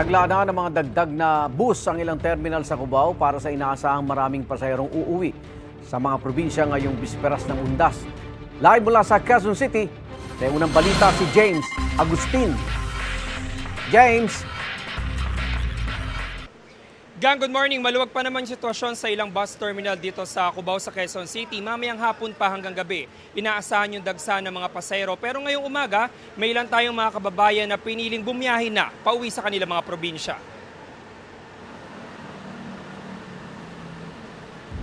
Naglaan na ng mga dagdag na bus ang ilang terminal sa Cubao para sa inaasahang maraming pasahero uuwi sa mga probinsya ngayong bisperas ng Undas. Live mula sa Quezon City, sa unang balita si James Agustin. James! Gang, good morning. Maluwag pa naman sitwasyon sa ilang bus terminal dito sa Cubao sa Quezon City. Mamayang hapon pa hanggang gabi, inaasahan yung dagsa ng mga pasahero. Pero ngayong umaga, may ilan tayong mga kababayan na piniling bumiyahin na pauwi sa kanilang mga probinsya.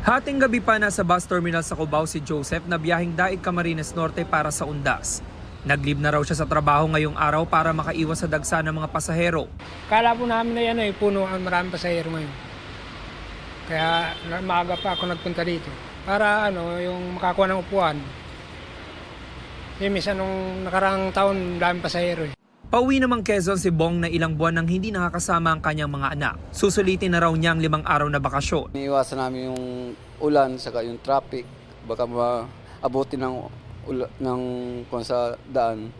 Hating gabi pa nasa bus terminal sa Cubao si Joseph na biyahing daig Camarines Norte para sa Undas. Nag-leave na raw siya sa trabaho ngayong araw para makaiwas sa dagsa ng mga pasahero. Kala po namin na yan puno ang maraming pasahero ngayon. Kaya maaga pa ako nagpunta dito para yung makakuha ng upuan. Kasi minsan nung nakaraang taon, daming pasahero. Pauwi namang Quezon si Bong na ilang buwan nang hindi nakakasama ang kanyang mga anak. Susulitin na raw niya ang 5 araw na bakasyon. Iiwasan namin yung ulan, saka yung traffic. Baka maabutin ng kung sa daan,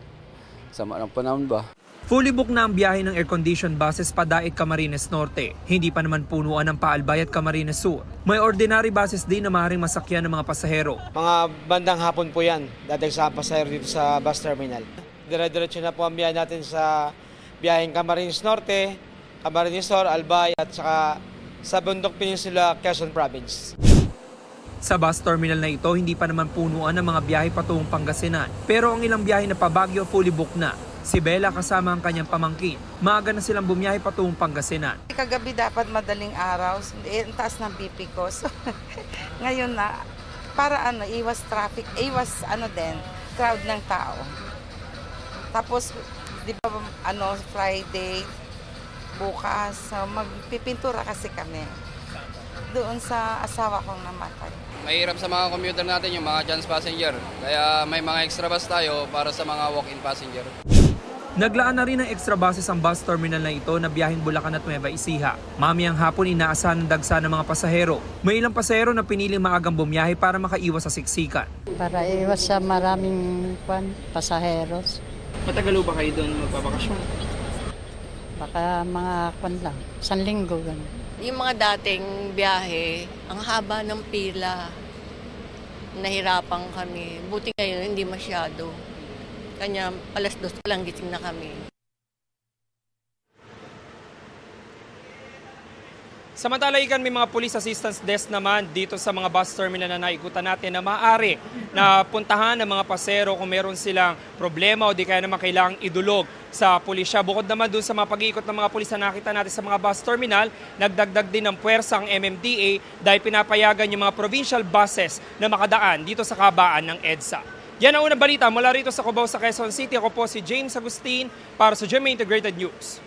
sama ng panahon ba. Fully book na ang biyahe ng air-conditioned buses padaig Camarines Norte. Hindi pa naman punuan ng Paalbay at Camarines Sur. May ordinary buses din na maaaring masakyan ng mga pasahero. Mga bandang hapon po yan, dadag sa pasahero dito sa bus terminal. Dire-diretso na po ang biyahe natin sa biyaheng Camarines Norte, Camarines Sur, Albay at saka sa Bundok Peninsula, Quezon Province. Sa bus terminal na ito, hindi pa naman punuan ng mga biyahe patungong Pangasinan. Pero ang ilang biyahe na pabagyo fully book na. Si Bella kasama ang kanyang pamangkin. Maaga na silang bumiyahe patungong Pangasinan. Kagabi dapat madaling araw, ang taas ng BP ko. So, ngayon na, para iwas traffic, iwas crowd ng tao. Tapos, di ba, Friday, bukas, magpipintura kasi kami. Doon sa asawa kong namatay. Mahirap sa mga commuter natin yung mga chance passenger. Kaya may mga extra bus tayo para sa mga walk-in passenger. Naglaan na rin ng extra buses ang bus terminal na ito na biyaheng Bulacan at Nueva Ecija. Mamayang hapon inaasahan ng dagsa ng mga pasahero. May ilang pasahero na piniling maagang bumiyahe para makaiwas sa siksikan. Para iwas sa maraming pasaheros. Matagal ba kayo doon magbabakasyon? Baka mga lang, 1 linggo ganun. Yung mga dating biyahe, ang haba ng pila. Nahirapan kami. Buti ngayon, hindi masyado. Kanya, 2:00 pa lang gising na kami. Samantala, may mga police assistance desk naman dito sa mga bus terminal na naikutan natin na maaari na puntahan ng mga pasero kung meron silang problema o di kaya naman kailangang idulog sa pulisya. Bukod naman dun sa mga pag-iikot ng mga pulis na nakita natin sa mga bus terminal, nagdagdag din ng puwersa ang MMDA dahil pinapayagan yung mga provincial buses na makadaan dito sa kabaan ng EDSA. Yan ang unang balita mula rito sa Cubao sa Quezon City. Ako po si James Agustin para sa GMA Integrated News.